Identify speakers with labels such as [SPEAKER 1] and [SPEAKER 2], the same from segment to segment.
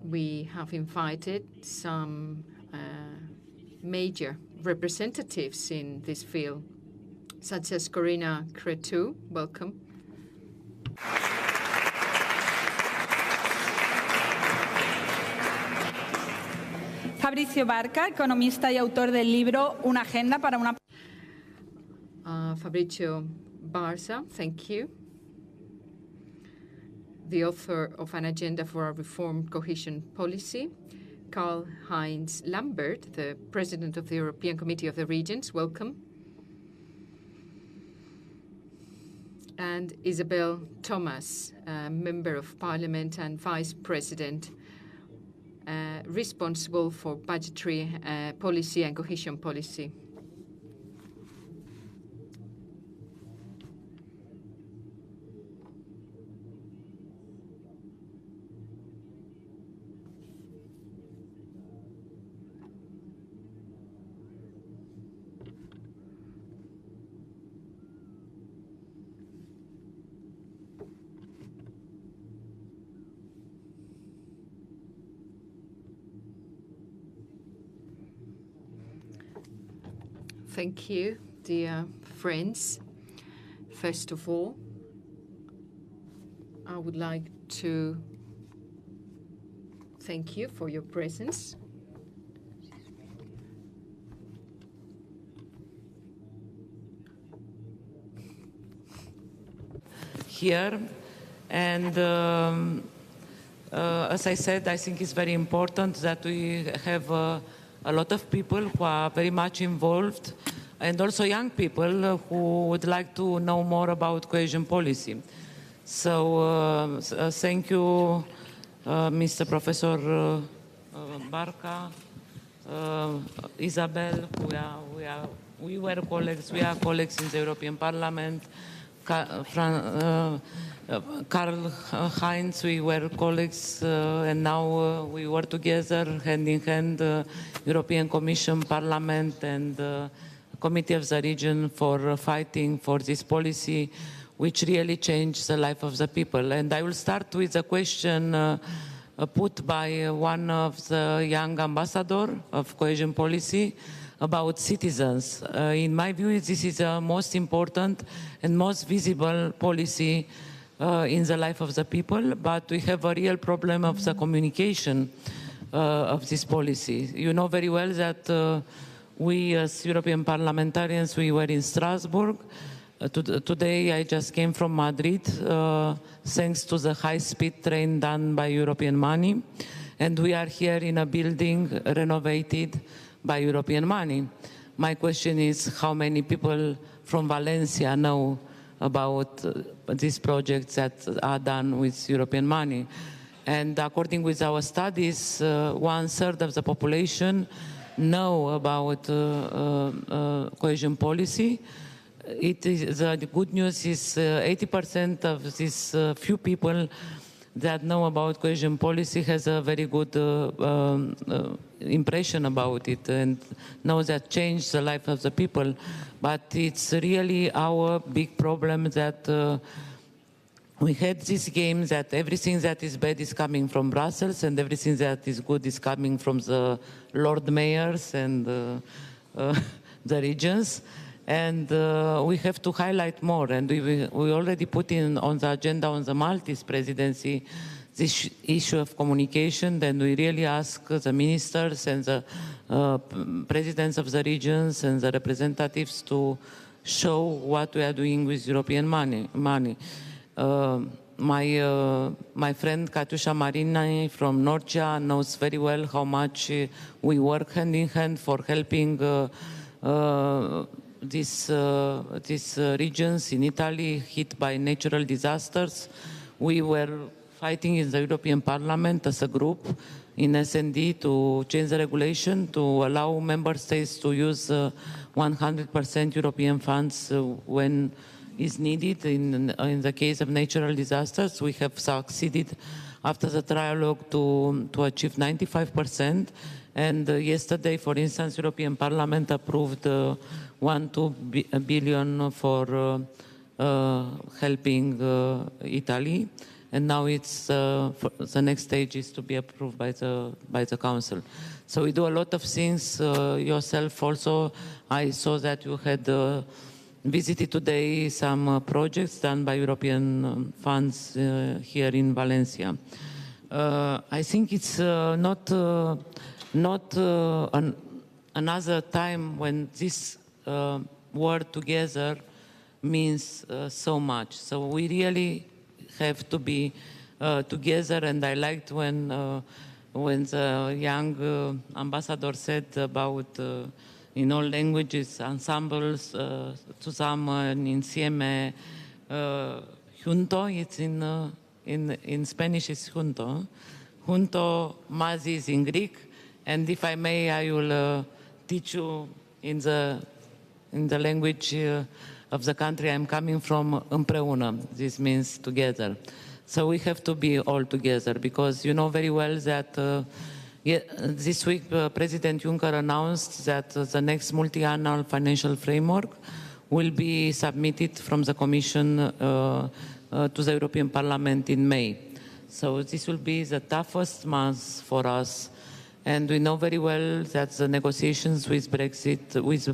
[SPEAKER 1] we have invited some major representatives in this field, such as Corina Cretu. Welcome.
[SPEAKER 2] Fabricio Barca, economista y autor del libro Una agenda para una...
[SPEAKER 1] Fabricio Barca, thank you. The author of An Agenda for a Reformed Cohesion Policy. Karl-Heinz Lambert, the President of the European Committee of the Regions, welcome. And Isabelle Thomas, Member of Parliament and Vice President, responsible for budgetary policy and cohesion policy. Thank you, dear friends. First of all, I would like to thank you for your presence.
[SPEAKER 3] Here, and as I said, I think it's very important that we have a lot of people who are very much involved, and also young people who would like to know more about cohesion policy. So thank you, Mr. Professor Barca, Isabelle, we were colleagues, we are colleagues in the European Parliament, Karl-Heinz, we were colleagues, and now we work together hand in hand, European Commission, Parliament, and Committee of the Region for fighting for this policy, which really changed the life of the people. And I will start with a question put by one of the young ambassadors of cohesion policy about citizens. In my view, this is the most important and most visible policy in the life of the people, but we have a real problem of the communication of this policy. You know very well that we as European parliamentarians, we were in Strasbourg. Today I just came from Madrid, thanks to the high-speed train done by European money. And we are here in a building renovated by European money. My question is, how many people from Valencia know about these projects that are done with European money? And according with our studies, 1/3 of the population know about cohesion policy. The good news is 80% of these few people that know about cohesion policy has a very good impression about it and knows that changed the life of the people. But it's really our big problem that we had this game that everything that is bad is coming from Brussels and everything that is good is coming from the Lord Mayors and the regions. And we have to highlight more. And we already put in on the agenda on the Maltese presidency this issue of communication. Then we really ask the ministers and the presidents of the regions and the representatives to show what we are doing with European money. My friend Katusha Marini from Norcia knows very well how much we work hand in hand for helping these regions in Italy hit by natural disasters. We were fighting in the European Parliament as a group in S&D to change the regulation to allow member states to use 100% European funds when is needed in the case of natural disasters. We have succeeded after the trialogue to achieve 95%. And yesterday, for instance, European Parliament approved 1.2 billion for helping Italy. and now it's the next stage is to be approved by the Council. So we do a lot of things yourself also. I saw that you had visited today some projects done by European funds here in Valencia. I think it's not another time when this work together means so much. So we really have to be together, and I liked when the young ambassador said about in all languages, ensembles, zusammen, insieme, junto, it's in Spanish it's junto. Junto, mazi is in Greek, and if I may, I will teach you in the language of the country I'm coming from, împreună. This means together. So we have to be all together, because you know very well that this week President Juncker announced that the next multi-annual financial framework will be submitted from the Commission to the European Parliament in May. So this will be the toughest month for us. And we know very well that the negotiations with Brexit, with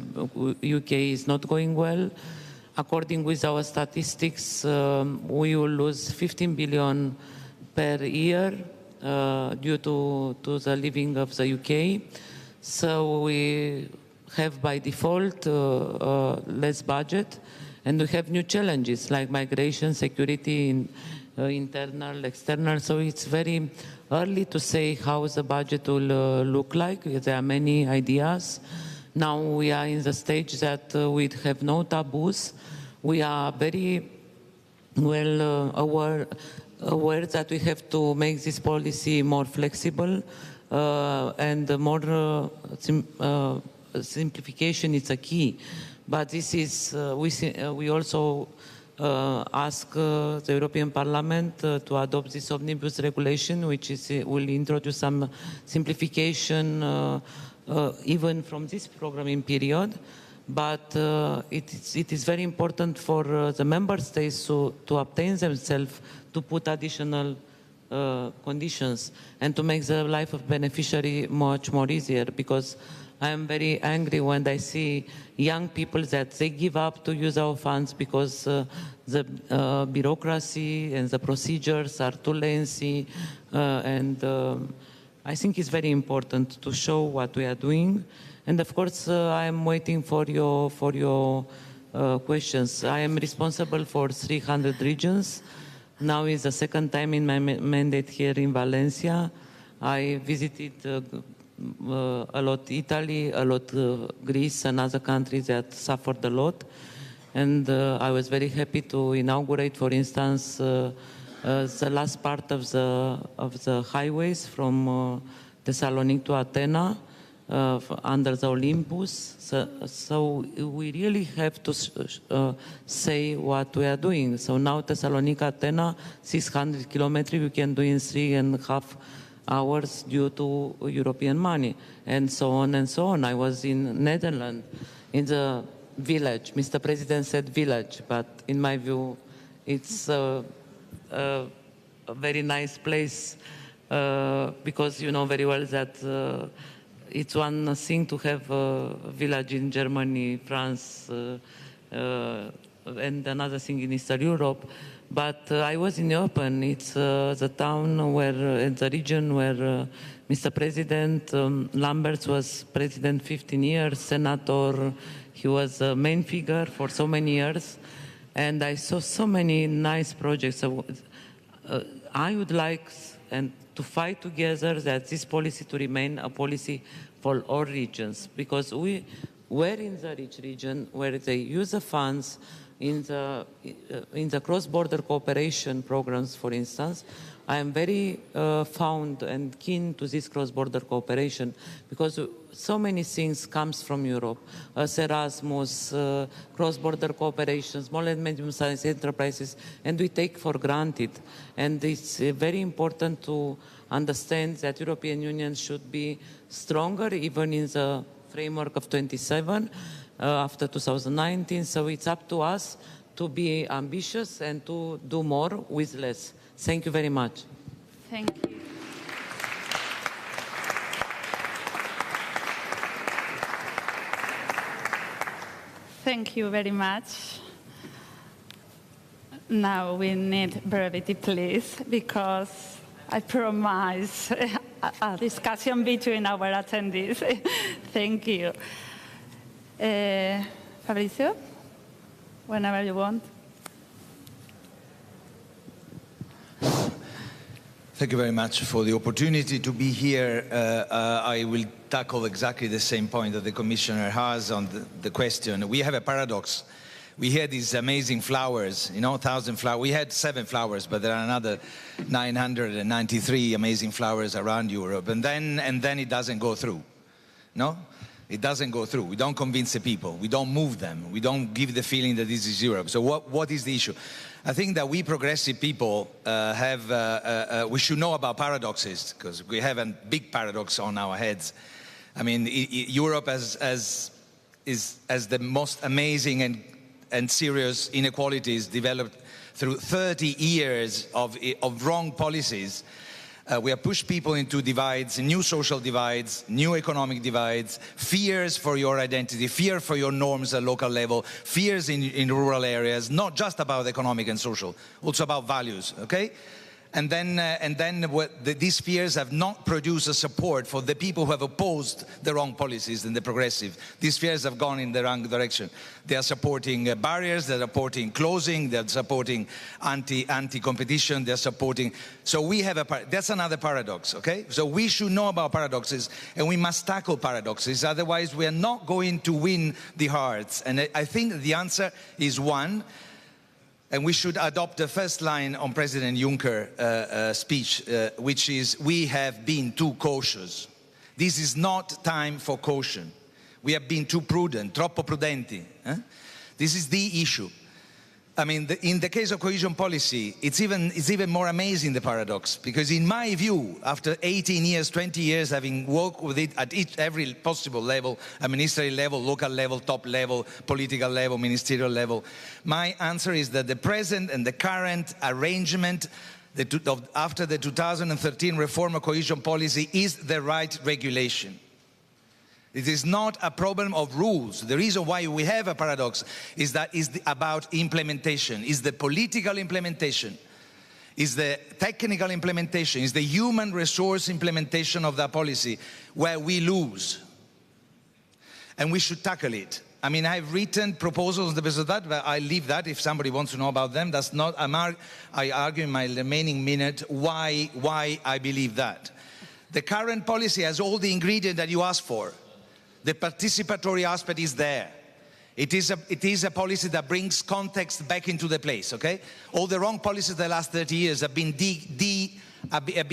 [SPEAKER 3] UK is not going well. According with our statistics, we will lose 15 billion per year due to the leaving of the UK. So we have by default less budget, and we have new challenges like migration, security, internal, external. So it's very early to say how the budget will look like. There are many ideas. Now we are in the stage that we have no taboos. We are very well aware that we have to make this policy more flexible and more simplification is a key. But this is, we also ask the European Parliament to adopt this omnibus regulation, which will introduce some simplification even from this programming period. But it is very important for the member states to obtain themselves to put additional conditions and to make the life of beneficiary much more easier, because I am very angry when I see young people that they give up to use our funds because the bureaucracy and the procedures are too lengthy, and I think it's very important to show what we are doing. And of course, I am waiting for your questions. I am responsible for 300 regions. Now is the second time in my mandate here in Valencia. I visited a lot Italy, a lot Greece and other countries that suffered a lot. And I was very happy to inaugurate, for instance, the last part of the highways from Thessaloniki to Athena under the Olympus. So we really have to say what we are doing. So now Thessaloniki, Athena, 600 kilometers we can do in 3.5 hours due to European money, and so on and so on. I was in Netherlands, in the village. Mr. President said village, but in my view, it's a very nice place because you know very well that it's one thing to have a village in Germany, France, and another thing in Eastern Europe. But I was in Open. It's the town where, the region where Mr. President Lamberts was president 15 years, senator. He was a main figure for so many years. And I saw so many nice projects. I would like to fight together that this policy to remain a policy for all regions, because we were in the rich region where they use the funds in the cross-border cooperation programs, for instance. I am very fond and keen to this cross-border cooperation because so many things comes from Europe. Erasmus, cross-border cooperation, small and medium-sized enterprises, and we take for granted. And it's very important to understand that European Union should be stronger even in the framework of 27 after 2019. So it's up to us to be ambitious and to do more with less. Thank you very much.
[SPEAKER 2] Thank you. Thank you very much. Now we need brevity, please, because I promise a discussion between our attendees. Thank you. Fabrizio, whenever you want.
[SPEAKER 4] Thank you very much for the opportunity to be here. I will tackle exactly the same point that the Commissioner has on the question. We have a paradox. We had these amazing flowers, 1,000 flowers. We had 7 flowers, but there are another 993 amazing flowers around Europe. And then it doesn't go through. No? It doesn't go through. We don't convince the people. We don't move them. We don't give the feeling that this is Europe. So what is the issue? I think that we progressive people we should know about paradoxes, because we have a big paradox on our heads. I mean, Europe as the most amazing and serious inequalities developed through 30 years of wrong policies. We have pushed people into divides, new social divides, new economic divides, fears for your identity, fear for your norms at local level, fears in rural areas, not just about economic and social, also about values, okay? And then these fears have not produced a support for the people who have opposed the wrong policies and the progressive. These fears have gone in the wrong direction. They are supporting barriers, they're supporting closing, they're supporting anti-competition, they're supporting... So we have that's another paradox, okay? So we should know about paradoxes, and we must tackle paradoxes, otherwise we are not going to win the hearts. And I think the answer is one, and we should adopt the first line on President Juncker's speech, which is, we have been too cautious. This is not time for caution. We have been too prudent, troppo prudenti. This is the issue. I mean, in the case of cohesion policy, it's even more amazing, the paradox, because in my view, after 18 years, 20 years, having worked with it at every possible level, administrative level, local level, top level, political level, ministerial level, my answer is that the present and the current arrangement after the 2013 reform of cohesion policy is the right regulation. It is not a problem of rules. The reason why we have a paradox is that it's about implementation, is the political implementation, is the technical implementation, is the human resource implementation of that policy where we lose. And we should tackle it. I mean, I've written proposals on the basis of that, but I leave that if somebody wants to know about them. That's not, I argue in my remaining minute why I believe that. The current policy has all the ingredients that you asked for. The participatory aspect is there. It is a policy that brings context back into the place, okay? All the wrong policies the last 30 years have been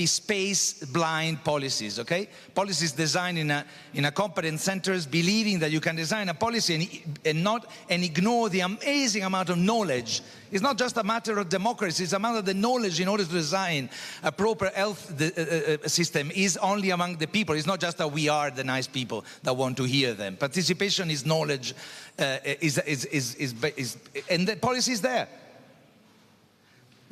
[SPEAKER 4] space-blind policies, okay? Policies designed in a competence centers, believing that you can design a policy and ignore the amazing amount of knowledge. It's not just a matter of democracy, it's a matter of the knowledge in order to design a proper health system is only among the people. It's not just that we are the nice people that want to hear them. Participation is knowledge, and the policy is there.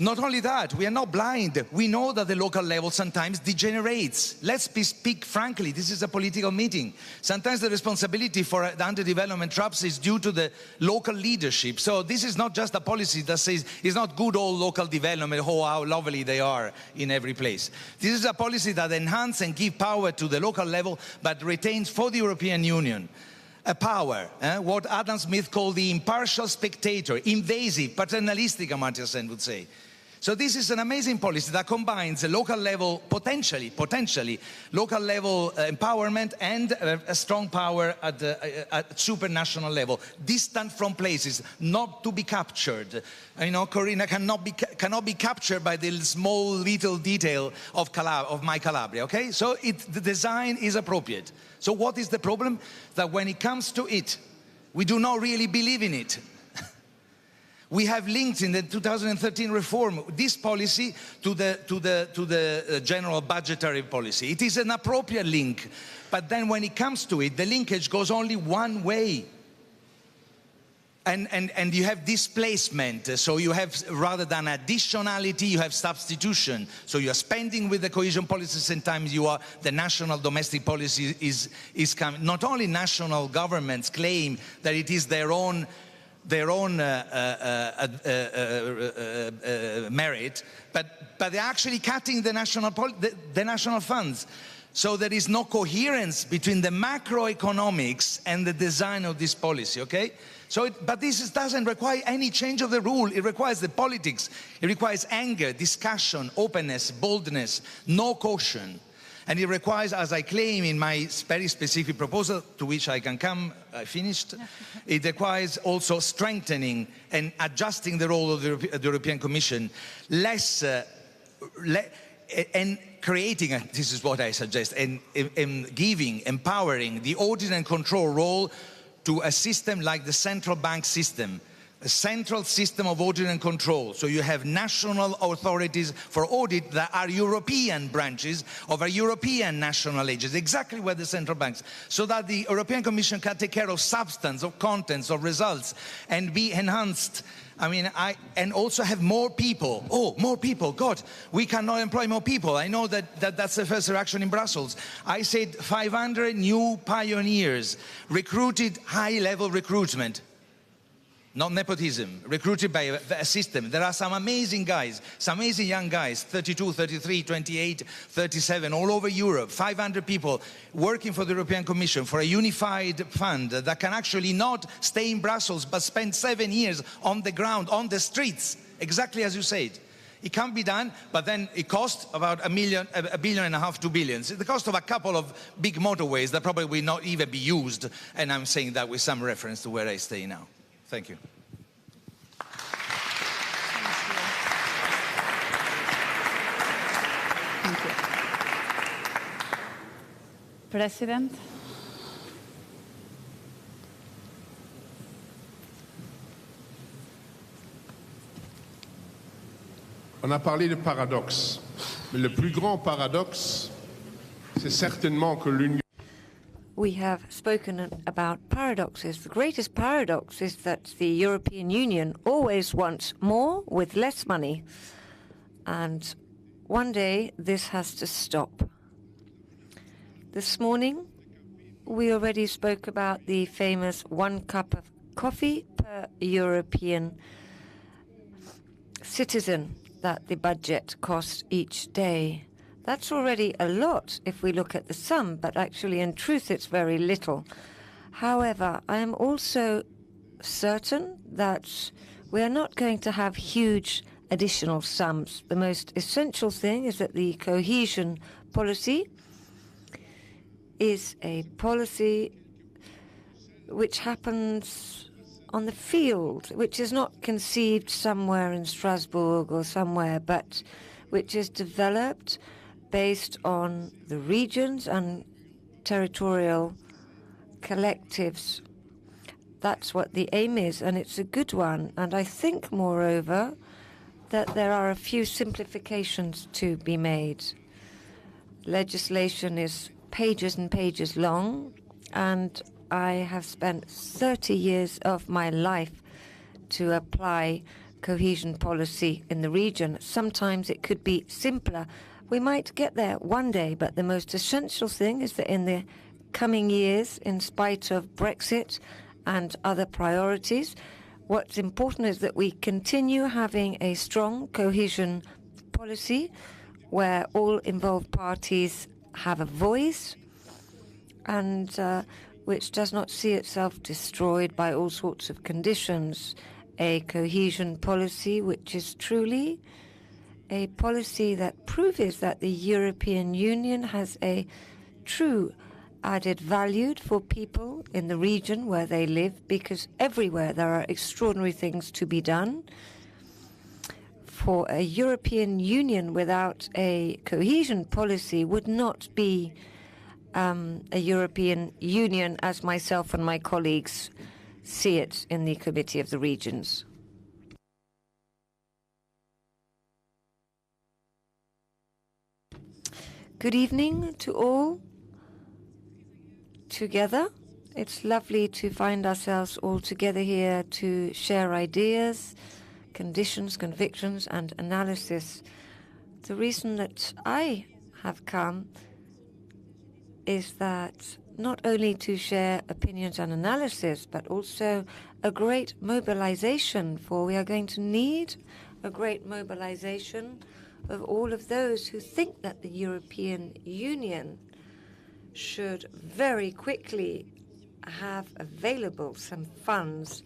[SPEAKER 4] Not only that, we are not blind. We know that the local level sometimes degenerates. Let's speak frankly, this is a political meeting. Sometimes the responsibility for the underdevelopment traps is due to the local leadership. So this is not just a policy that says it's not good old local development, oh how lovely they are in every place. This is a policy that enhances and gives power to the local level, but retains for the European Union a power, what Adam Smith called the impartial spectator, invasive, paternalistic, Amartya Sen would say. So this is an amazing policy that combines a local level, potentially, local level empowerment and a strong power at supranational level, distant from places, not to be captured. You know, Corina cannot be captured by the small little detail of my Calabria, okay? So the design is appropriate. So what is the problem? That when it comes to it, we do not really believe in it. We have linked in the 2013 reform this policy to the general budgetary policy. It is an appropriate link, but then when it comes to it, the linkage goes only one way. And you have displacement, so you have, rather than additionality, you have substitution. So you are spending with the cohesion policy, sometimes you are, the national domestic policy is coming. Not only national governments claim that it is their own merit, but they're actually cutting the national funds. So there is no coherence between the macroeconomics and the design of this policy, okay? So, but this doesn't require any change of the rule. It requires the politics. It requires anger, discussion, openness, boldness, no caution. And it requires, as I claim in my very specific proposal, to which I can come, I finished, it requires also strengthening and adjusting the role of the European Commission, and creating, this is what I suggest, and giving, empowering the audit and control role to a system like the central bank system, a central system of audit and control. So you have national authorities for audit that are European branches of a European national agency, exactly where the central banks, so that the European Commission can take care of substance, of contents, of results, and be enhanced. I mean, and also have more people. Oh, more people, God, we cannot employ more people. I know that's the first reaction in Brussels. I said 500 new pioneers, recruited, high-level recruitment. Not nepotism, recruited by a system. There are some amazing guys, some amazing young guys, 32, 33, 28, 37, all over Europe, 500 people working for the European Commission for a unified fund that can actually not stay in Brussels but spend 7 years on the ground, on the streets, exactly as you said. It can be done, but then it costs about $1.5 billion, $2 billion. It's the cost of a couple of big motorways that probably will not even be used, and I'm saying that with some reference to where I stay now. Thank you.
[SPEAKER 2] Thank you. President.
[SPEAKER 5] On a parlé de paradoxe, mais le plus grand paradoxe, c'est certainement que l'Union.
[SPEAKER 6] We have spoken about paradoxes. The greatest paradox is that the European Union always wants more with less money. And one day this has to stop. This morning we already spoke about the famous 1 cup of coffee per European citizen that the budget costs each day. That's already a lot if we look at the sum, but actually in truth it's very little. However, I am also certain that we are not going to have huge additional sums. The most essential thing is that the cohesion policy is a policy which happens on the field, which is not conceived somewhere in Strasbourg or somewhere, but which is developed based on the regions and territorial collectives. That's what the aim is, and it's a good one. And I think, moreover, that there are a few simplifications to be made. Legislation is pages and pages long, and I have spent 30 years of my life to apply cohesion policy in the region. Sometimes it could be simpler. We might get there one day, but the most essential thing is that in the coming years, in spite of Brexit and other priorities, what's important is that we continue having a strong cohesion policy where all involved parties have a voice and which does not see itself destroyed by all sorts of conditions. A cohesion policy which is truly a policy that proves that the European Union has a true added value for people in the region where they live, because everywhere there are extraordinary things to be done. For a European Union without a cohesion policy would not be a European Union as myself and my colleagues see it in the Committee of the Regions. Good evening to all. Together, It's lovely to find ourselves all together here to share ideas, conditions, convictions, and analysis. The reason that I have come is that not only to share opinions and analysis, but also a great mobilization, for we are going to need a great mobilization of all of those who think that the European Union should very quickly have available some funds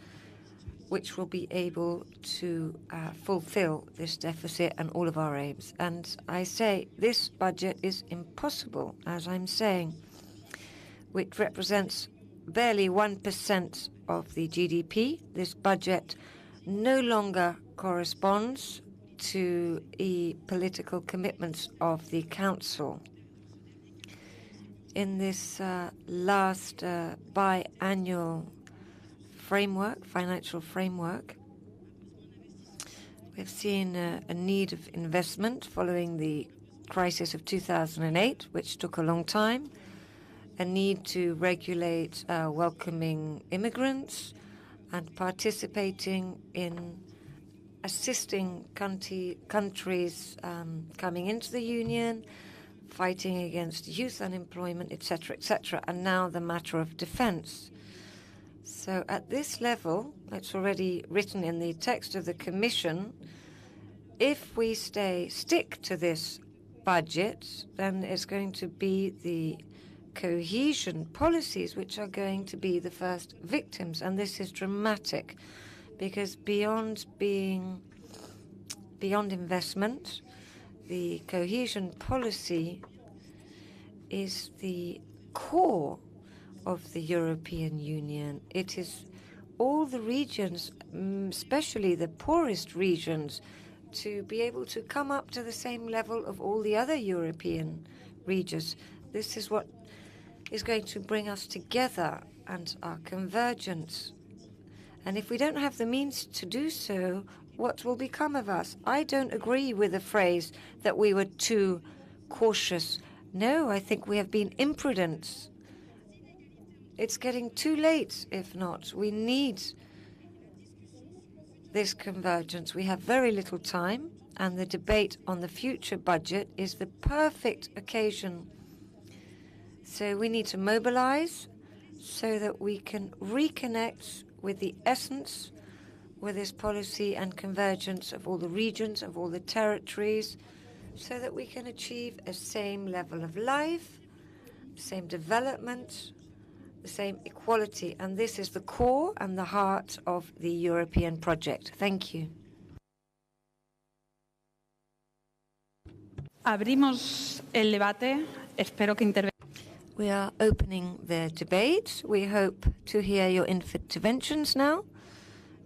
[SPEAKER 6] which will be able to fulfill this deficit and all of our aims. And I say this budget is impossible, as I'm saying, which represents barely 1% of the GDP. This budget no longer corresponds to the political commitments of the Council. In this last biannual framework, financial framework, we've seen a need of investment following the crisis of 2008, which took a long time, a need to regulate welcoming immigrants and participating in assisting countries coming into the Union, fighting against youth unemployment, etc., etc., and now the matter of defense. So at this level, it's already written in the text of the Commission, if we stick to this budget, then it's going to be the cohesion policies which are going to be the first victims. And this is dramatic, because beyond investment, the cohesion policy is the core of the European Union. It is all the regions, especially the poorest regions, to be able to come up to the same level of all the other European regions. This is what is going to bring us together and our convergence. And if we don't have the means to do so, what will become of us? I don't agree with the phrase that we were too cautious. No, I think we have been imprudent. It's getting too late, if not. We need this convergence. We have very little time, and the debate on the future budget is the perfect occasion. So we need to mobilize so that we can reconnect with the essence with this policy and convergence of all the regions, of all the territories, so that we can achieve a same level of life, the same development, the same equality. And this is the core and the heart of the European project. Thank you.
[SPEAKER 2] Abrimos el debate. Espero que
[SPEAKER 6] We are opening the debate. We hope to hear your interventions now.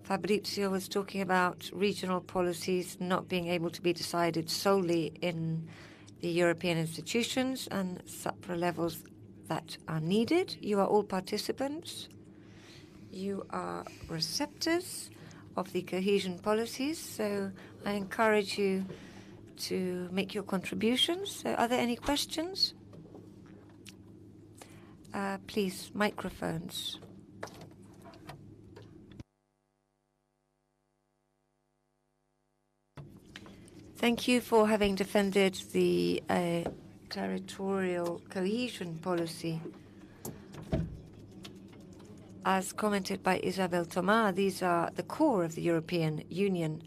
[SPEAKER 6] Fabrizio was talking about regional policies not being able to be decided solely in the European institutions and supra levels that are needed. You are all participants. You are receptors of the cohesion policies, so I encourage you to make your contributions. So are there any questions? Please, microphones. Thank you for having defended the territorial cohesion policy. As commented by Isabelle Thomas, these are the core of the European Union.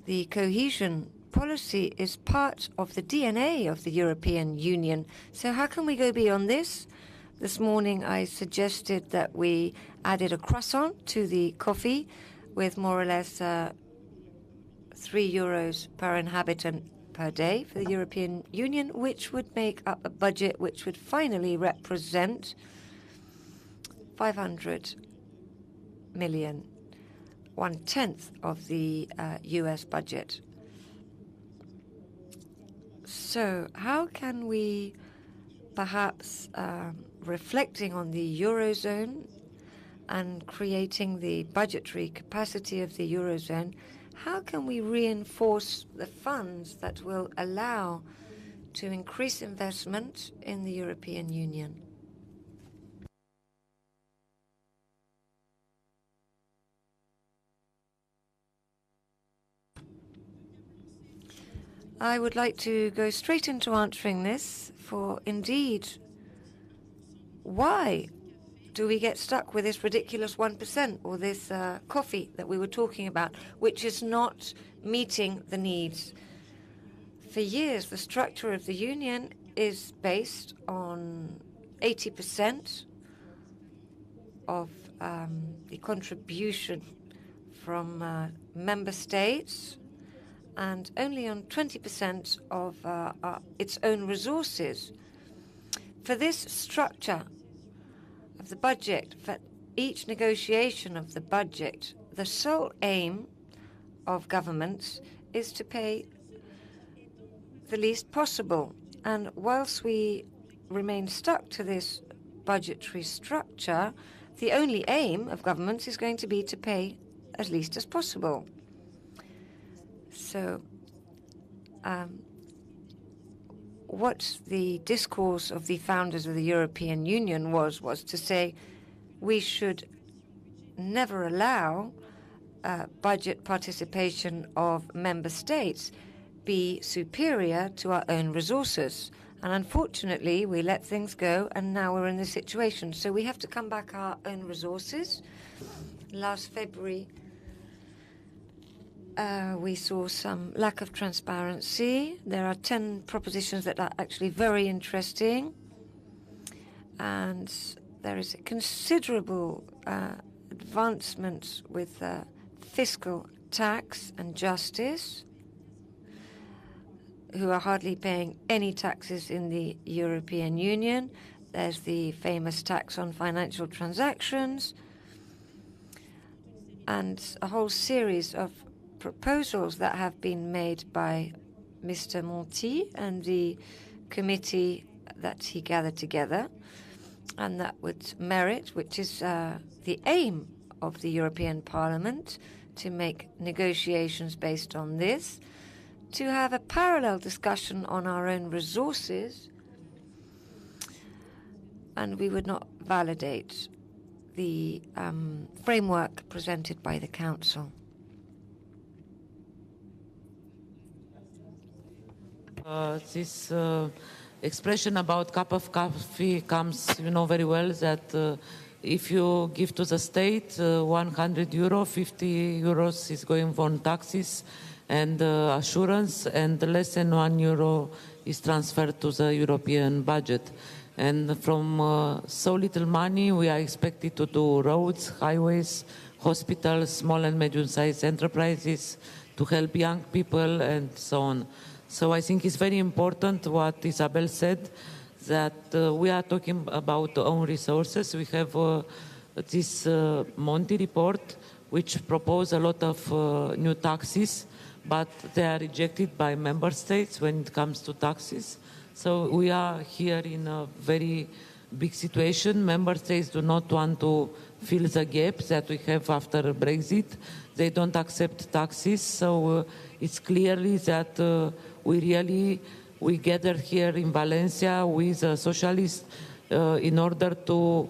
[SPEAKER 6] The cohesion policy is part of the DNA of the European Union. So how can we go beyond this? This morning I suggested that we added a croissant to the coffee with more or less 3 euros per inhabitant per day for the European Union, which would make up a budget which would finally represent 500 million, 1/10 of the US budget. So how can we perhaps, reflecting on the Eurozone and creating the budgetary capacity of the Eurozone, how can we reinforce the funds that will allow to increase investment in the European Union? I would like to go straight into answering this, for indeed, why do we get stuck with this ridiculous 1% or this coffee that we were talking about, which is not meeting the needs? For years, the structure of the Union is based on 80% of the contribution from member states and only on 20% of its own resources. For this structure of the budget, for each negotiation of the budget, the sole aim of governments is to pay the least possible. And whilst we remain stuck to this budgetary structure, the only aim of governments is going to be to pay as least as possible. So what the discourse of the founders of the European Union was to say we should never allow budget participation of member states be superior to our own resources. And unfortunately, we let things go, and now we're in this situation. So we have to come back our own resources. Last February, we saw some lack of transparency. There are 10 propositions that are actually very interesting. And there is a considerable advancement with fiscal tax and justice, who are hardly paying any taxes in the European Union. There's the famous tax on financial transactions, and a whole series of proposals that have been made by Mr. Monti and the committee that he gathered together, and that would merit, which is the aim of the European Parliament, to make negotiations based on this, to have a parallel discussion on our own resources, and we would not validate the framework presented by the Council.
[SPEAKER 3] This expression about cup of coffee comes, you know very well, that if you give to the state 100 euro, 50 euros is going on taxes and assurance, and less than 1 euro is transferred to the European budget. And from so little money, we are expected to do roads, highways, hospitals, small and medium-sized enterprises, to help young people, and so on. So I think it's very important what Isabelle said, that we are talking about own resources. We have this Monti report, which proposes a lot of new taxes, but they are rejected by member states when it comes to taxes. So we are here in a very big situation. Member states do not want to fill the gap that we have after Brexit. They don't accept taxes. So it's clearly that we gathered here in Valencia with socialists in order to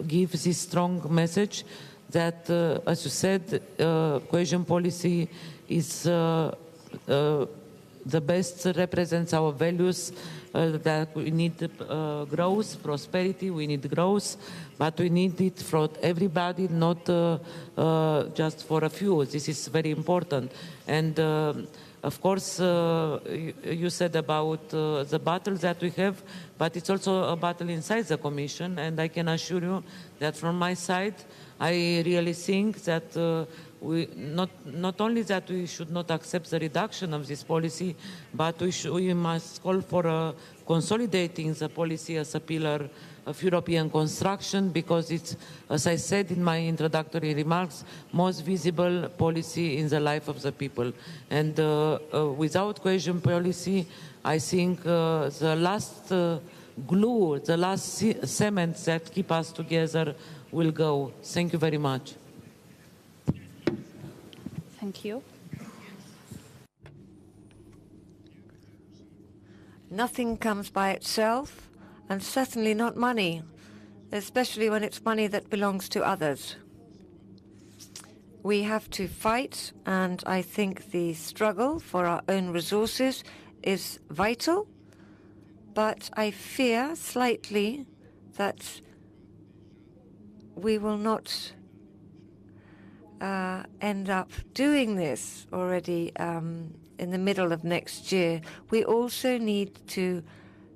[SPEAKER 3] give this strong message that, as you said, cohesion policy is the best represents our values, that we need growth, prosperity, we need growth, but we need it for everybody, not just for a few. This is very important. And of course, you said about the battle that we have, but it's also a battle inside the Commission, and I can assure you that from my side, I really think that we not only that we should not accept the reduction of this policy, but we must call for consolidating the policy as a pillar of European construction, because it's, as I said in my introductory remarks, most visible policy in the life of the people. And without cohesion policy, I think the last glue, the last cement that keep us together will go. Thank you very much.
[SPEAKER 2] Thank you.
[SPEAKER 6] Nothing comes by itself, and certainly not money, especially when it's money that belongs to others. We have to fight, and I think the struggle for our own resources is vital, but I fear slightly that we will not end up doing this already in the middle of next year. We also need to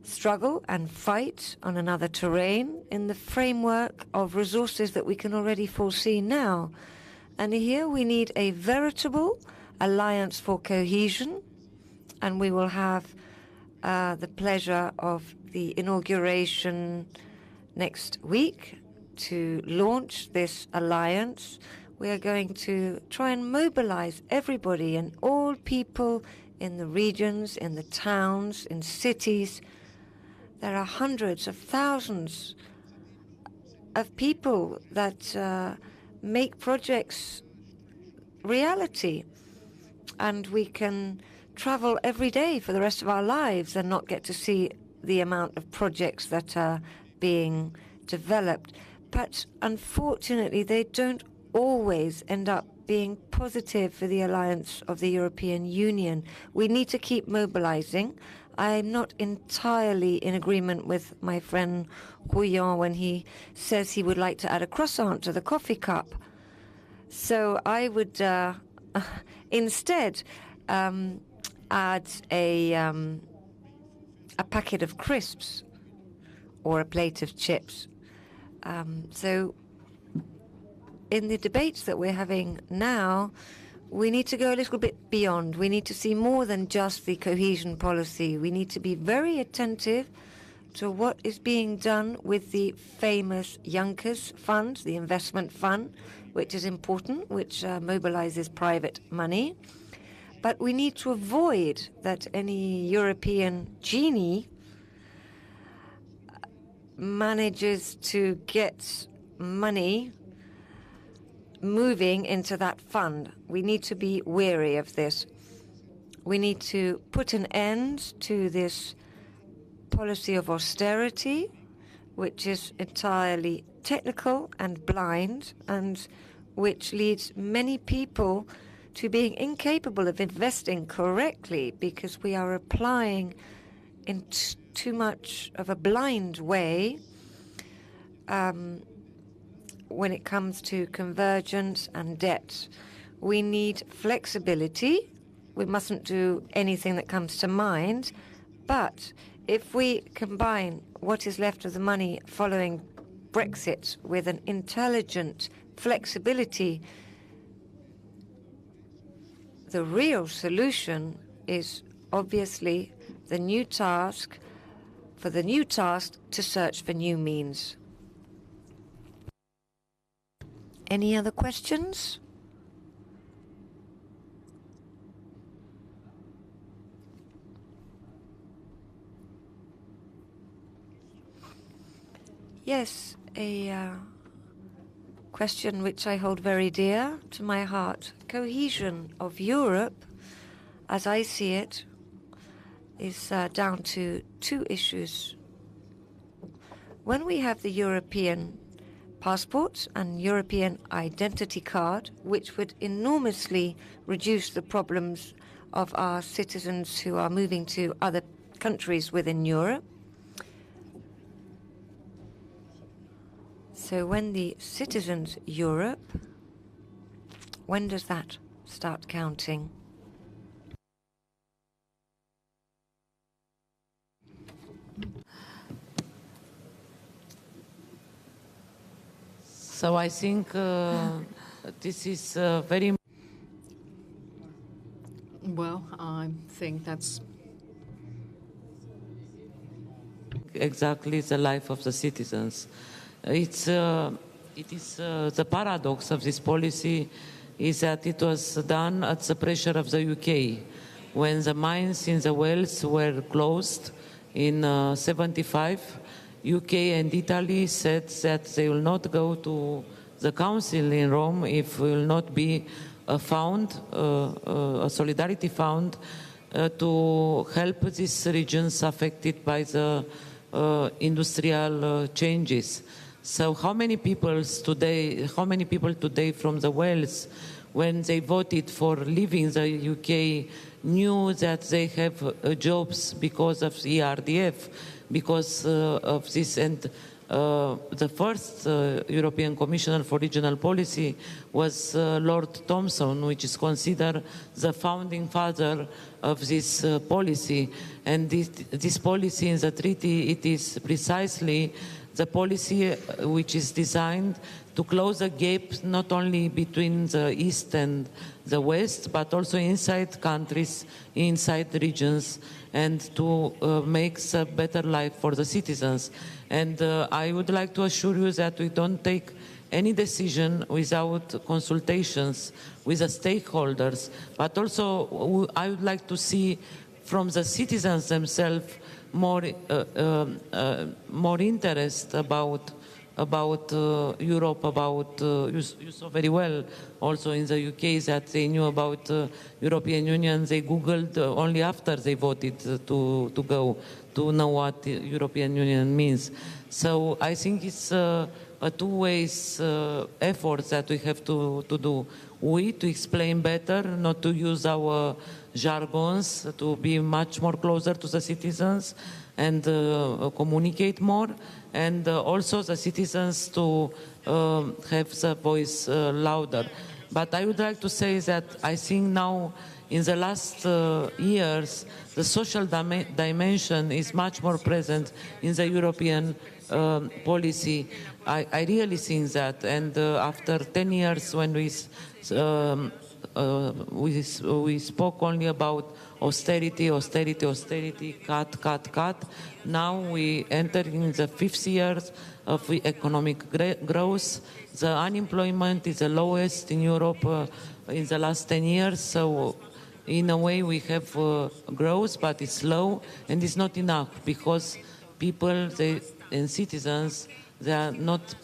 [SPEAKER 6] struggle and fight on another terrain in the framework of resources that we can already foresee now. And here we need a veritable alliance for cohesion, and we will have the pleasure of the inauguration next week to launch this alliance. We are going to try and mobilize everybody and all people in the regions, in the towns, in cities. There are hundreds of thousands of people that make projects reality, and we can travel every day for the rest of our lives and not get to see the amount of projects that are being developed. But unfortunately, they don't always end up being positive for the alliance of the European Union. We need to keep mobilizing. I'm not entirely in agreement with my friend Rouillon when he says he would like to add a croissant to the coffee cup. So I would instead add a packet of crisps or a plate of chips. So in the debates that we're having now, we need to go a little bit beyond. We need to see more than just the cohesion policy. We need to be very attentive to what is being done with the famous Juncker's Fund, the investment fund, which is important, which mobilizes private money. But we need to avoid that any European genie manages to get money moving into that fund. We need to be wary of this. We need to put an end to this policy of austerity, which is entirely technical and blind, and which leads many people to being incapable of investing correctly because we are applying in too much of a blind way when it comes to convergence and debt. We need flexibility. We mustn't do anything that comes to mind. But if we combine what is left of the money following Brexit with an intelligent flexibility, the real solution is obviously the new task, for the new task to search for new means. Any other questions? Yes, a question which I hold very dear to my heart. Cohesion of Europe, as I see it, is down to two issues. When we have the European passport and European identity card, which would enormously reduce the problems of our citizens who are moving to other countries within Europe. So when the citizens Europe, when does that start counting?
[SPEAKER 3] So I think this is very...
[SPEAKER 1] Well, I think that's
[SPEAKER 3] exactly the life of the citizens. It is the paradox of this policy is that it was done at the pressure of the UK. When the mines in the Wales were closed in 75, UK and Italy said that they will not go to the council in Rome if will not be a fund, a solidarity fund to help these regions affected by the industrial changes. So how many people today from the Wales when they voted for leaving the UK, knew that they have jobs because of the ERDF, because of this. And the first European Commissioner for Regional Policy was Lord Thomson, which is considered the founding father of this policy. And this policy in the treaty, it is precisely the policy which is designed to close a gap not only between the East and the West, but also inside countries, inside regions, and to make a better life for the citizens. And I would like to assure you that we don't take any decision without consultations with the stakeholders, but also I would like to see from the citizens themselves more interest about Europe, about you saw very well also in the UK that they knew about European Union. They Googled only after they voted to go to know what the European Union means. So I think it's a two-way effort that we have to do. We to explain better, not to use our jargons, to be much more closer to the citizens and communicate more, and also the citizens to have the voice louder. But I would like to say that I think now in the last years the social dimension is much more present in the European policy. I really think that, and after 10 years when we spoke only about austerity, cut. Now we enter in the 5th year of economic growth. The unemployment is the lowest in Europe in the last 10 years. So in a way we have growth, but it's slow and it's not enough because people and citizens, they are not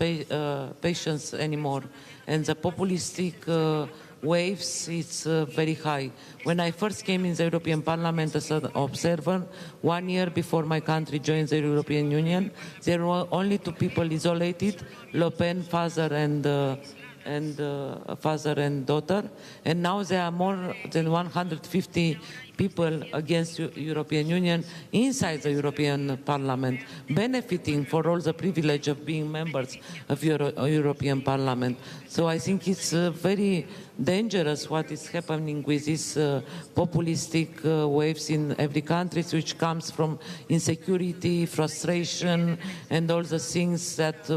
[SPEAKER 3] patient anymore. And the populistic waves, it's very high. When I first came in the European Parliament as an observer, 1 year before my country joined the European Union, there were only 2 people isolated, Le Pen, father and daughter. And now there are more than 150 people against European Union inside the European Parliament, benefiting for all the privilege of being members of European Parliament. So I think it's very dangerous what is happening with these populistic waves in every country, which comes from insecurity, frustration, and all the things that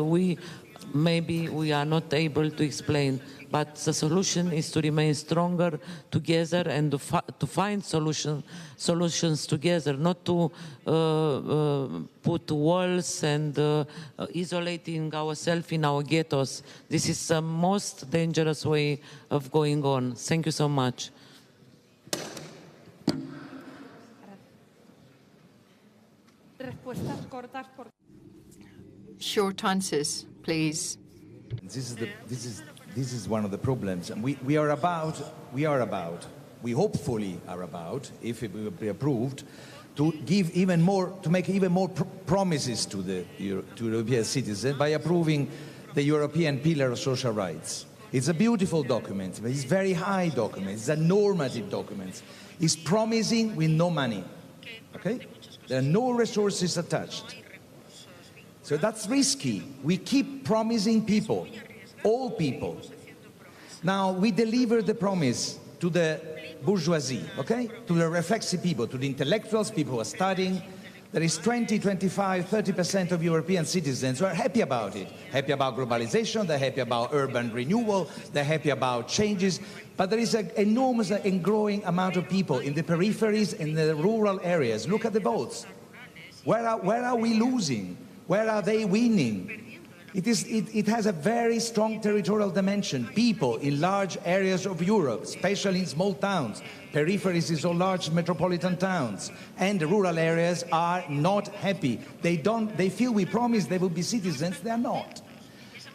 [SPEAKER 3] maybe we are not able to explain. But the solution is to remain stronger together and to find solutions together, not to put walls and isolating ourselves in our ghettos. This is the most dangerous way of going on. Thank you so much.
[SPEAKER 1] Short answers, please.
[SPEAKER 4] This is one of the problems, and we hopefully are about, if it will be approved, to make even more promises to European citizens by approving the European Pillar of Social Rights. It's a beautiful document, but it's a very high document. It's a normative document. It's promising with no money. Okay? There are no resources attached. So that's risky. We keep promising people, all people. Now, we deliver the promise to the bourgeoisie, okay? To the reflexive people, to the intellectuals, people who are studying. There is 20, 25, 30% of European citizens who are happy about it. Happy about globalization, they're happy about urban renewal, they're happy about changes. But there is an enormous and growing amount of people in the peripheries, in the rural areas. Look at the votes. Where are we losing? Where are they winning? It has a very strong territorial dimension. People in large areas of Europe, especially in small towns, peripheries is all large metropolitan towns, and the rural areas are not happy. They feel we promised they will be citizens, they are not.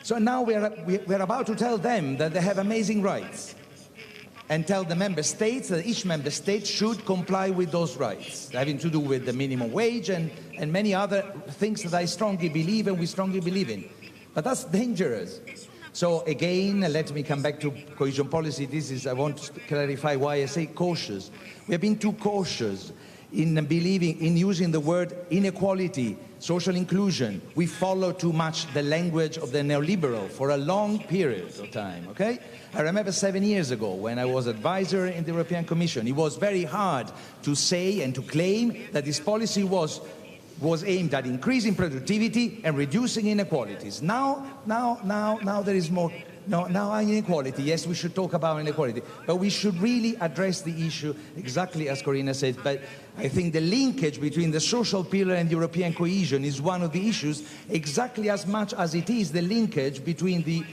[SPEAKER 4] So now we're about to tell them that they have amazing rights, and tell the member states that each member state should comply with those rights, having to do with the minimum wage and many other things that I strongly believe and we strongly believe in. But that's dangerous. So again, let me come back to cohesion policy. I want to clarify why I say cautious. We have been too cautious in believing, in using the word inequality, social inclusion. We follow too much the language of the neoliberal for a long period of time, okay? I remember 7 years ago when I was advisor in the European Commission, it was very hard to say and to claim that this policy was aimed at increasing productivity and reducing inequalities. Now there is more. Now inequality. Yes, we should talk about inequality, but we should really address the issue exactly as Corina said. But I think the linkage between the social pillar and European cohesion is one of the issues, exactly as much as it is the linkage between the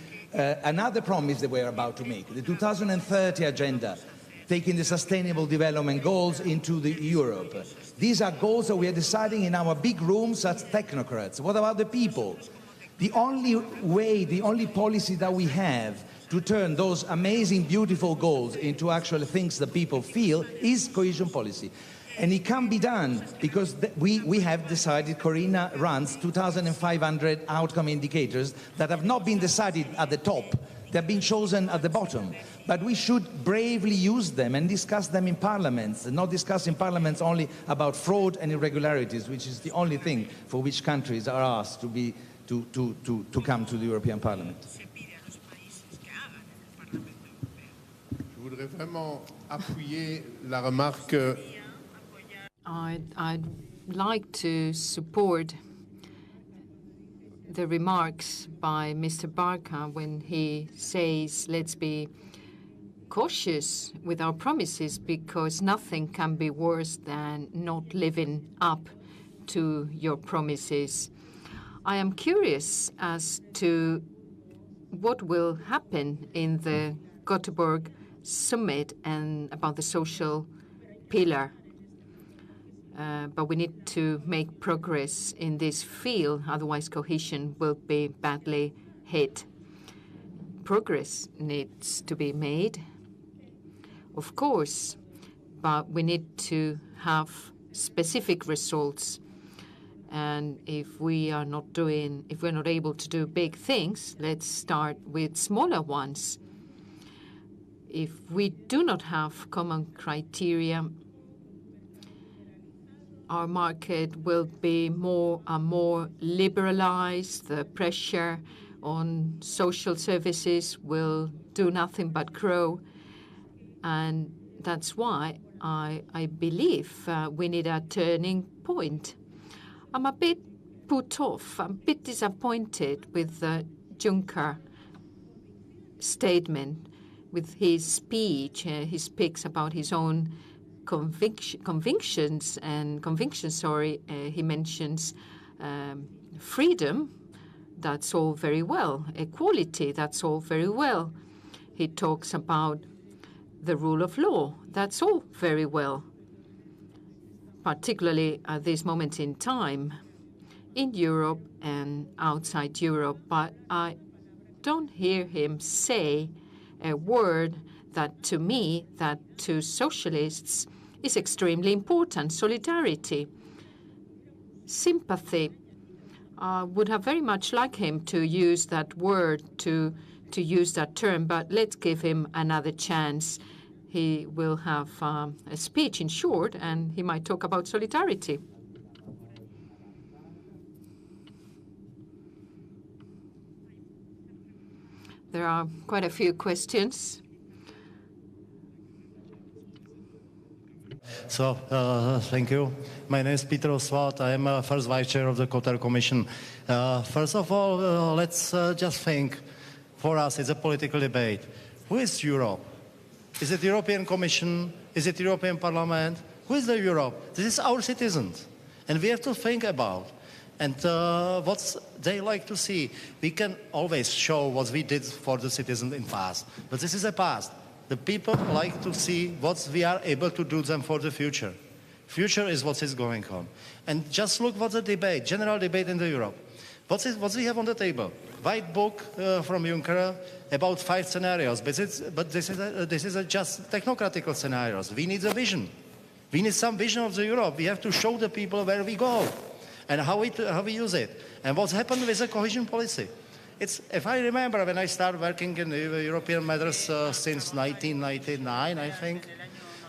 [SPEAKER 4] another promise that we're about to make, the 2030 agenda, taking the Sustainable Development Goals into Europe. These are goals that we are deciding in our big rooms as technocrats. What about the people? The only way, the only policy that we have to turn those amazing, beautiful goals into actual things that people feel is cohesion policy. And it can be done because we have decided, Corina runs 2,500 outcome indicators that have not been decided at the top. They've been chosen at the bottom. But we should bravely use them and discuss them in parliaments, and not discuss in parliaments only about fraud and irregularities, which is the only thing for which countries are asked to come to the European Parliament.
[SPEAKER 5] Je voudrais vraiment appuyer la remarque.
[SPEAKER 1] I'd like to support the remarks by Mr. Barca when he says, let's be cautious with our promises because nothing can be worse than not living up to your promises. I am curious as to what will happen in the Gothenburg summit and about the social pillar. But we need to make progress in this field, otherwise cohesion will be badly hit. Progress needs to be made, of course, but we need to have specific results. And if we're not able to do big things, let's start with smaller ones. If we do not have common criteria, our market will be more and more liberalized. The pressure on social services will do nothing but grow. And that's why I believe we need a turning point. I'm a bit put off, I'm a bit disappointed with the Juncker statement, with his speech. He speaks about his own convictions. He mentions freedom. That's all very well. Equality. That's all very well. He talks about the rule of law. That's all very well, particularly at this moment in time in Europe and outside Europe. But I don't hear him say a word that to me, that to socialists, is extremely important: solidarity, sympathy. I would have very much liked him to use that word, to use that term, but let's give him another chance. He will have a speech in short, and he might talk about solidarity. There are quite a few questions.
[SPEAKER 7] So, thank you. My name is Peter Oswald. I am first vice chair of the Coter Commission. First of all, let's just think, for us, it's a political debate. Who is Europe? Is it European Commission? Is it European Parliament? Who is the Europe? This is our citizens. And we have to think about. And what they like to see. We can always show what we did for the citizens in the past. But this is a past. The people like to see what we are able to do them for the future. Future is what is going on. And just look what's the debate, general debate in the Europe. What we have on the table? White book from Juncker about 5 scenarios. But this is just technocratical scenarios. We need a vision. We need some vision of the Europe. We have to show the people where we go and how we use it. And what's happened with the cohesion policy? If I remember when I started working in European matters since 1999, I think.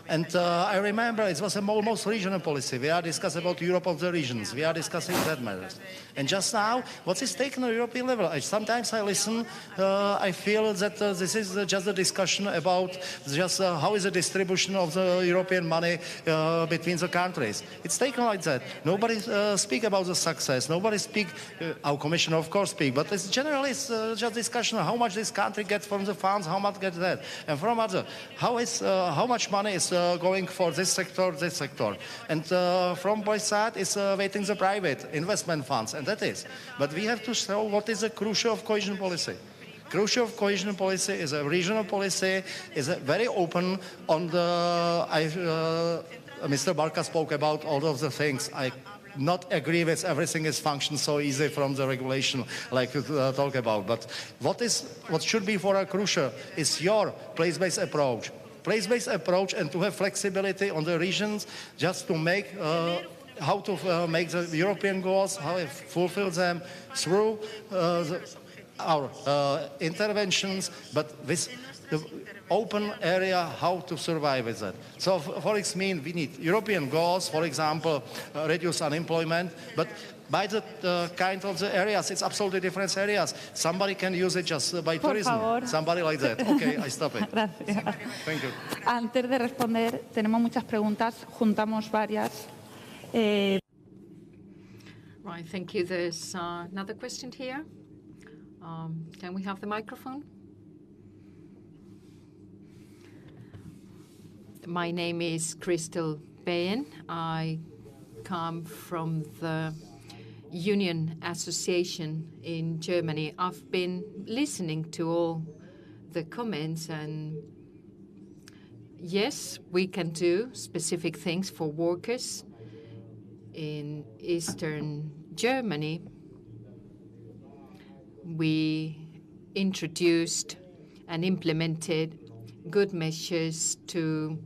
[SPEAKER 7] And I remember it was almost regional policy. We are discussing about Europe of the regions. We are discussing that matters. And just now, what is taken on European level? Sometimes I listen, I feel that this is just a discussion about just how is the distribution of the European money between the countries. It's taken like that. Nobody speak about the success. Nobody speak, our commissioner of course speak, but it's generally just discussion how much this country gets from the funds, how much gets that. And from other, how much money is going for this sector. And from both sides is waiting the private investment funds, and that is. But we have to show what is the crucial of cohesion policy. Crucial of cohesion policy is a regional policy, is very open on the, Mr. Barka spoke about all of the things. I not agree with everything is functioned so easy from the regulation like you talk about. But what should be for a crucial is your place-based approach. Place-based approach and to have flexibility on the regions just to make how to make the European goals, how to fulfill them through our interventions, but with the open area, how to survive with that. So for it means we need European goals, for example, reduce unemployment, but by the kind of the areas, it's absolutely different areas. Somebody can use it just by tourism. Somebody like that. Okay, I stop it.
[SPEAKER 2] Gracias.
[SPEAKER 7] Thank you.
[SPEAKER 2] Antes de responder, tenemos muchas preguntas, juntamos varias.
[SPEAKER 1] Right, thank you. There's another question here. Can we have the microphone? My name is Crystal Bayen. I come from the Union Association in Germany. I've been listening to all the comments, and yes, we can do specific things for workers in Eastern Germany. We introduced and implemented good measures to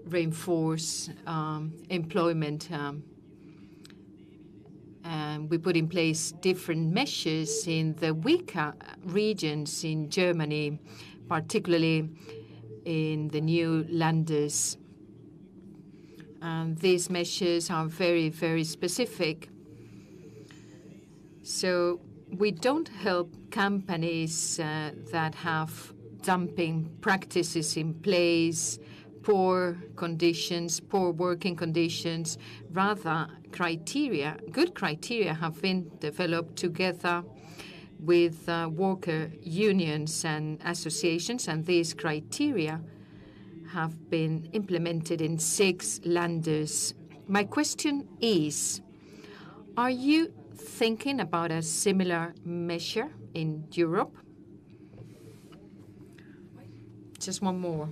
[SPEAKER 1] reinforce employment. And we put in place different measures in the weaker regions in Germany, particularly in the new Landers. And these measures are very, very specific. So we don't help companies that have dumping practices in place, poor conditions, poor working conditions. Rather, good criteria have been developed together with worker unions and associations, and these criteria have been implemented in 6 Landers. My question is, are you thinking about a similar measure in Europe? Just one more,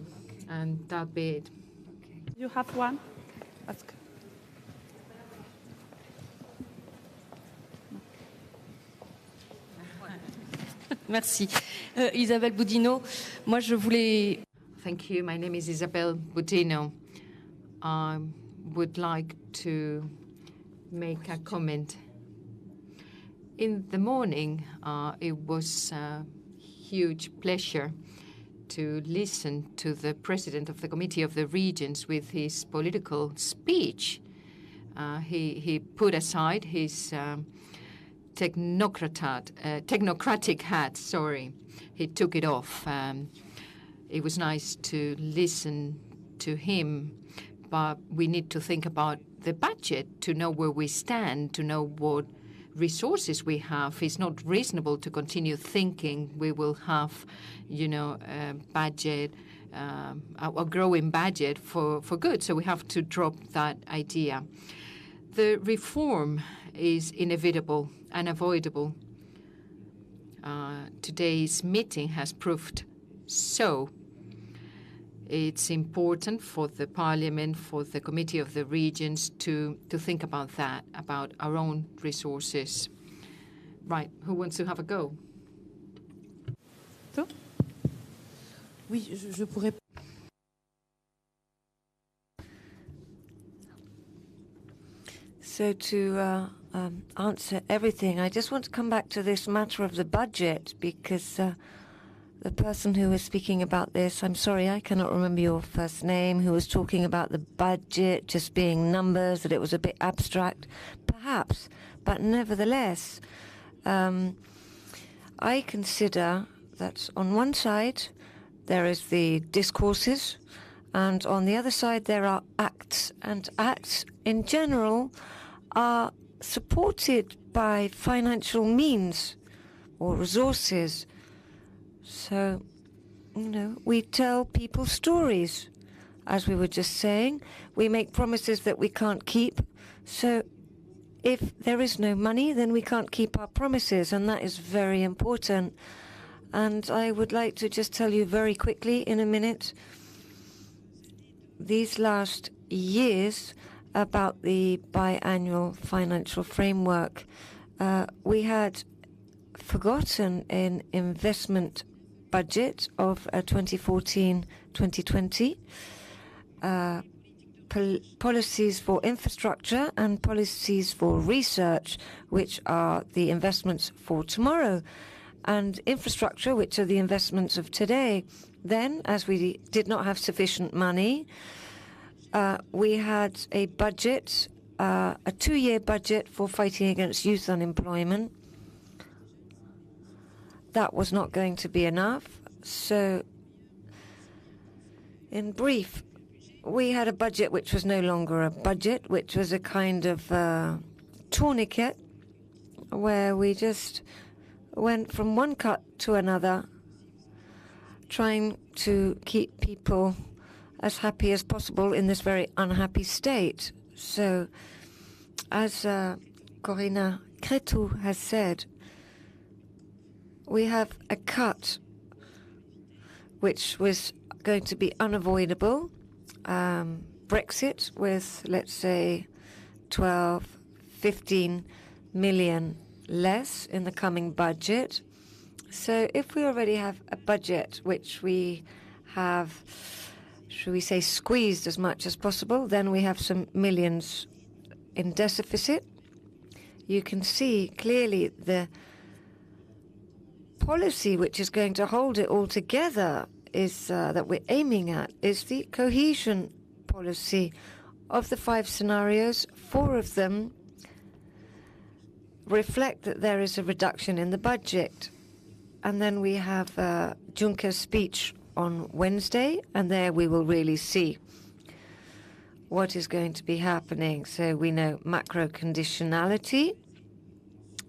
[SPEAKER 1] and that'll be it.
[SPEAKER 2] You have one? That's good.
[SPEAKER 8] Merci. Isabelle Botelho, moi je voulais...
[SPEAKER 1] Thank you. My name is Isabelle Botelho. I would like to make a comment. In the morning, it was a huge pleasure to listen to the President of the Committee of the Regions with his political speech. He put aside his technocratic hat, He took it off. It was nice to listen to him, but we need to think about the budget to know where we stand, to know what resources we have. It's not reasonable to continue thinking we will have, a budget, a growing budget for good. So we have to drop that idea. The reform is inevitable, unavoidable. Today's meeting has proved so. It's important for the Parliament, for the Committee of the Regions to think about that, about our own resources. Right, who wants to have a go?
[SPEAKER 8] Oui, je pourrais...
[SPEAKER 6] So to answer everything. I just want to come back to this matter of the budget, because the person who was speaking about this, I'm sorry, I cannot remember your first name, who was talking about the budget just being numbers, that it was a bit abstract, perhaps, but nevertheless, I consider that on one side there is the discourses, and on the other side there are acts, and acts in general are supported by financial means or resources. So, we tell people stories, as we were just saying. We make promises that we can't keep. So if there is no money, then we can't keep our promises, and that is very important. And I would like to just tell you very quickly in a minute, these last years about the biannual financial framework, we had forgotten an investment budget of 2014-2020, policies for infrastructure and policies for research, which are the investments for tomorrow, and infrastructure, which are the investments of today. Then, as we did not have sufficient money, we had a budget, a 2-year budget for fighting against youth unemployment. That was not going to be enough. So, in brief, we had a budget which was no longer a budget, which was a kind of tourniquet, where we just went from one cut to another, trying to keep people as happy as possible in this very unhappy state. So, as Corina Cretu has said, we have a cut which was going to be unavoidable. Brexit with, let's say, 12, 15 million less in the coming budget. So if we already have a budget which we have, should we say, squeezed as much as possible, then we have some millions in deficit. You can see clearly the policy which is going to hold it all together is that we're aiming at is the cohesion policy. Of the 5 scenarios, 4 of them reflect that there is a reduction in the budget. And then we have Juncker's speech on Wednesday, and there we will really see what is going to be happening. So we know macro conditionality,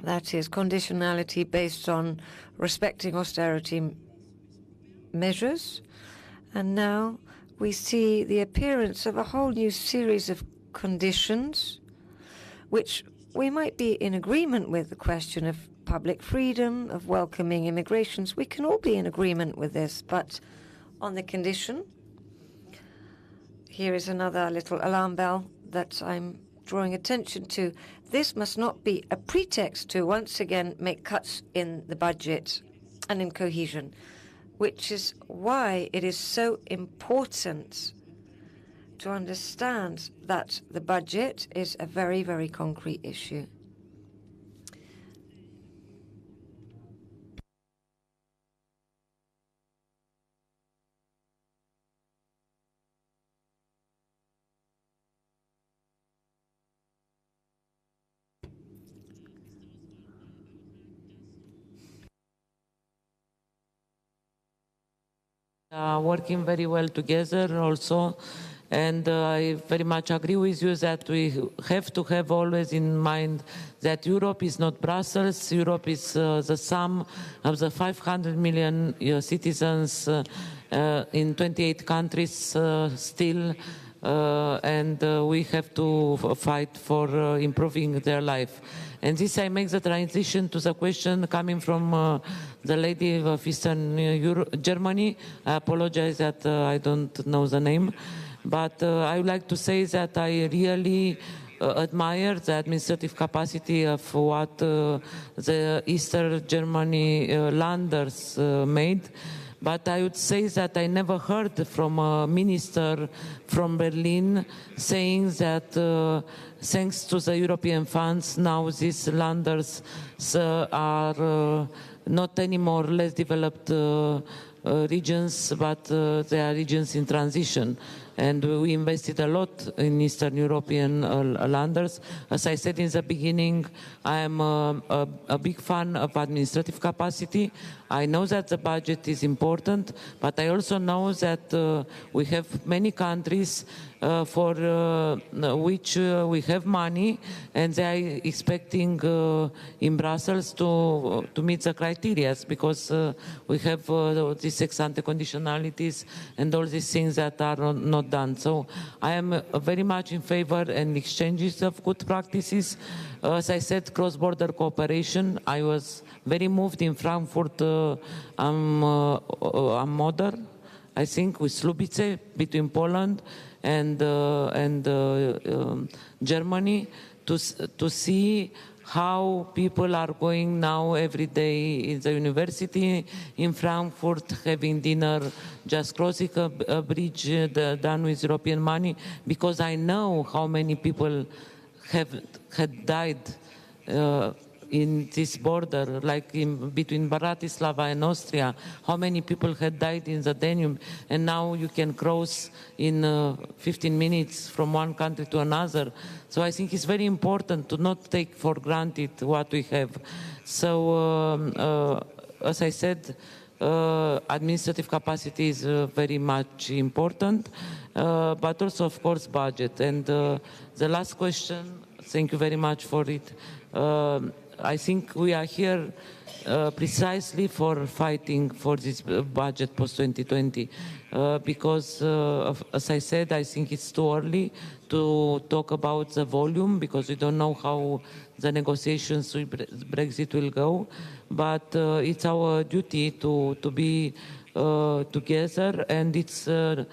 [SPEAKER 6] that is conditionality based on respecting austerity measures. And now we see the appearance of a whole new series of conditions which we might be in agreement with. The question of public freedom, of welcoming immigrations, we can all be in agreement with this, but on the condition, here is another little alarm bell that I'm drawing attention to. This must not be a pretext to once again make cuts in the budget and in cohesion, which is why it is so important to understand that the budget is a very, very concrete issue.
[SPEAKER 3] Working very well together also, and I very much agree with you that we have to have always in mind that Europe is not Brussels. Europe is the sum of the 500 million citizens in 28 countries still, and we have to fight for improving their life. And this I make the transition to the question coming from the lady of Eastern Germany. I apologize that I don't know the name, but I would like to say that I really admire the administrative capacity of what the Eastern Germany landers made. But I would say that I never heard from a minister from Berlin saying that thanks to the European funds, now these landers are not anymore less developed regions, but they are regions in transition. And we invested a lot in Eastern European landers. As I said in the beginning, I am a big fan of administrative capacity. I know that the budget is important, but I also know that we have many countries for which we have money, and they are expecting in Brussels to meet the criteria, because we have these ex-ante conditionalities and all these things that are not done. So I am very much in favor and exchanges of good practices. As I said, cross-border cooperation. I was very moved in Frankfurt am Oder, I think, with Slubice, between Poland and Germany, to see how people are going now every day in the university in Frankfurt, having dinner, just crossing a bridge done with European money, because I know how many people had died in this border, like between Bratislava and Austria, how many people had died in the Danube, and now you can cross in 15 minutes from one country to another. So I think it's very important to not take for granted what we have. So, as I said, administrative capacity is very much important, but also, of course, budget. And the last question, thank you very much for it. I think we are here precisely for fighting for this budget post-2020, because, as I said, I think it's too early to talk about the volume, because we don't know how the negotiations with Brexit will go. But it's our duty to be together, and it's a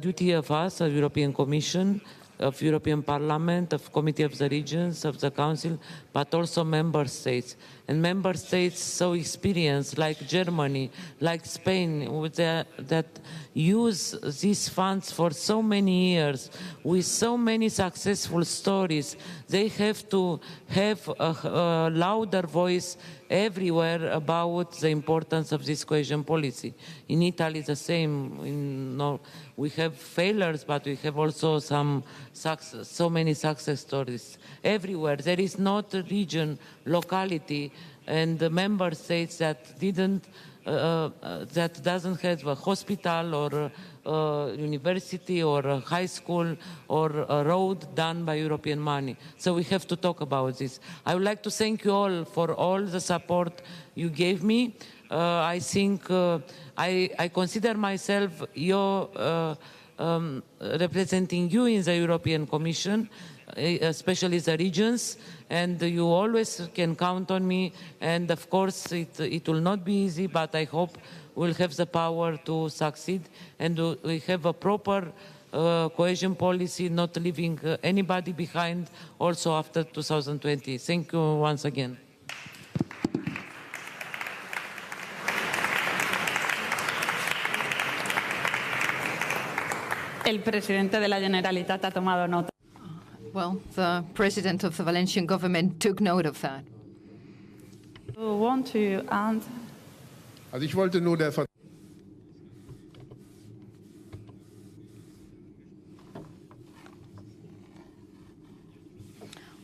[SPEAKER 3] duty of us, a European Commission, of European Parliament, of Committee of the Regions, of the Council, but also member states. And member states so experienced, like Germany, like Spain, that use these funds for so many years, with so many successful stories, they have to have a louder voice everywhere about the importance of this cohesion policy. In Italy, the same. We have failures, but we have also so many success stories. Everywhere, there is not a region, locality, and the member states that doesn't have a hospital or a university or a high school or a road done by European money. So we have to talk about this. I would like to thank you all for all the support you gave me. I think I consider myself representing you in the European Commission, especially the regions, and you always can count on me. And of course, it will not be easy, but I hope we'll have the power to succeed, and we have a proper cohesion policy, not leaving anybody behind, also after 2020. Thank you once again.
[SPEAKER 2] El presidente de la Generalitat ha tomado nota.
[SPEAKER 1] Well, the president of the Valencian government took note of that.
[SPEAKER 2] You want to add?
[SPEAKER 5] Also ich wollte nur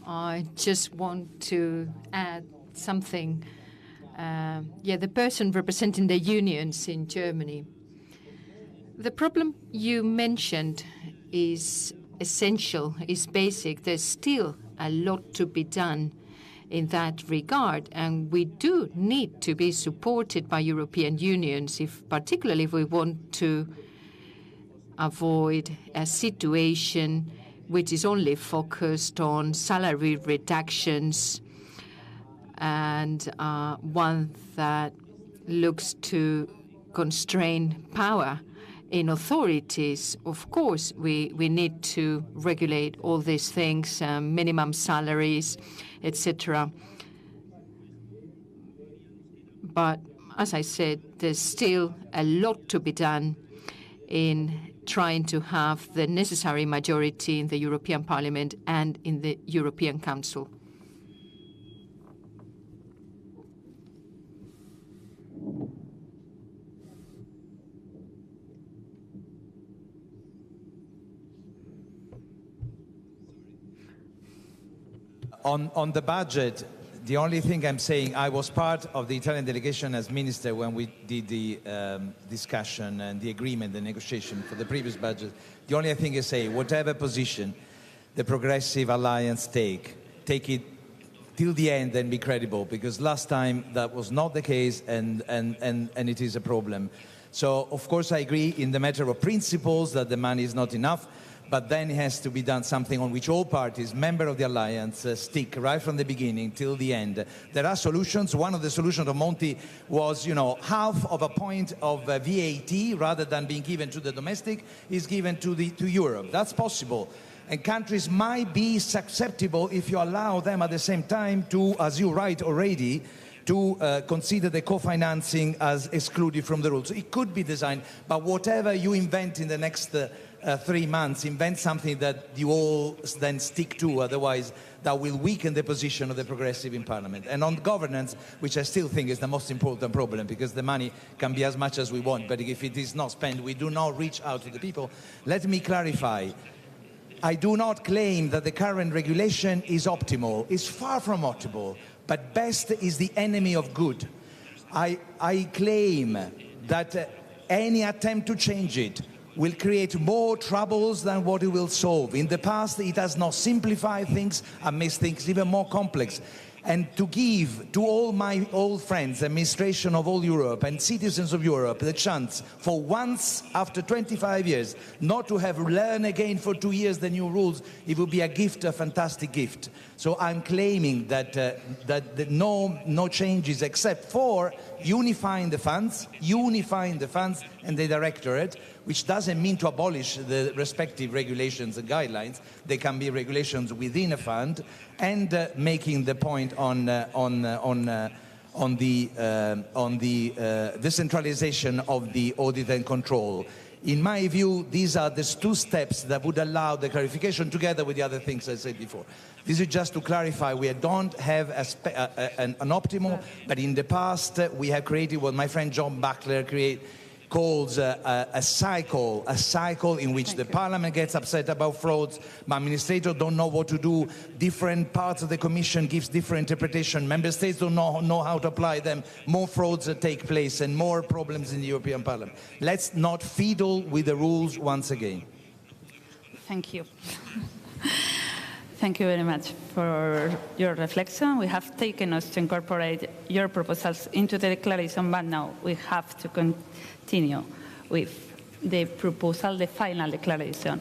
[SPEAKER 1] I just want to add something. The person representing the unions in Germany. The problem you mentioned is essential, is basic. There's still a lot to be done in that regard, and we do need to be supported by European unions, particularly if we want to avoid a situation which is only focused on salary reductions and one that looks to constrain power in authorities. Of course, we need to regulate all these things, minimum salaries, etc. But as I said, there's still a lot to be done in trying to have the necessary majority in the European Parliament and in the European Council.
[SPEAKER 4] On the budget, the only thing I'm saying, I was part of the Italian delegation as minister when we did the discussion and the agreement, the negotiation for the previous budget. The only thing I say, whatever position the Progressive Alliance take it till the end and be credible, because last time that was not the case and it is a problem. So, of course, I agree in the matter of principles that the money is not enough, but then it has to be done something on which all parties, members of the alliance, stick right from the beginning till the end. There are solutions. One of the solutions of Monti was, half of a point of VAT, rather than being given to the domestic, is given to Europe. That's possible. And countries might be susceptible if you allow them at the same time to, as you write already, to consider the co-financing as excluded from the rules. So it could be designed, but whatever you invent in the next 3 months, invent something that you all then stick to, otherwise that will weaken the position of the Progressive in Parliament. And on governance, which I still think is the most important problem, because the money can be as much as we want, but if it is not spent, we do not reach out to the people. Let me clarify. I do not claim that the current regulation is optimal. It's far from optimal, but best is the enemy of good. I claim that any attempt to change it will create more troubles than what it will solve. In the past, it has not simplified things and made things even more complex. And to give to all my old friends, administration of all Europe and citizens of Europe, the chance for once after 25 years not to have learned again for 2 years the new rules, it would be a gift, a fantastic gift. So I'm claiming that no changes except for unifying the funds and the directorate, which doesn't mean to abolish the respective regulations and guidelines. They can be regulations within a fund, and making the point on the decentralization of the audit and control. In my view, these are the 2 steps that would allow the clarification, together with the other things I said before. This is just to clarify, we don't have an optimal, but in the past we have created what my friend John Buckler calls a cycle in which the Parliament gets upset about frauds, but administrators don't know what to do, different parts of the Commission gives different interpretation, Member States don't know how to apply them, more frauds take place and more problems in the European Parliament. Let's not fiddle with the rules once again.
[SPEAKER 2] Thank you. Thank you very much for your reflection. We have taken us to incorporate your proposals into the declaration, but now we have to continue with the proposal, the final declaration.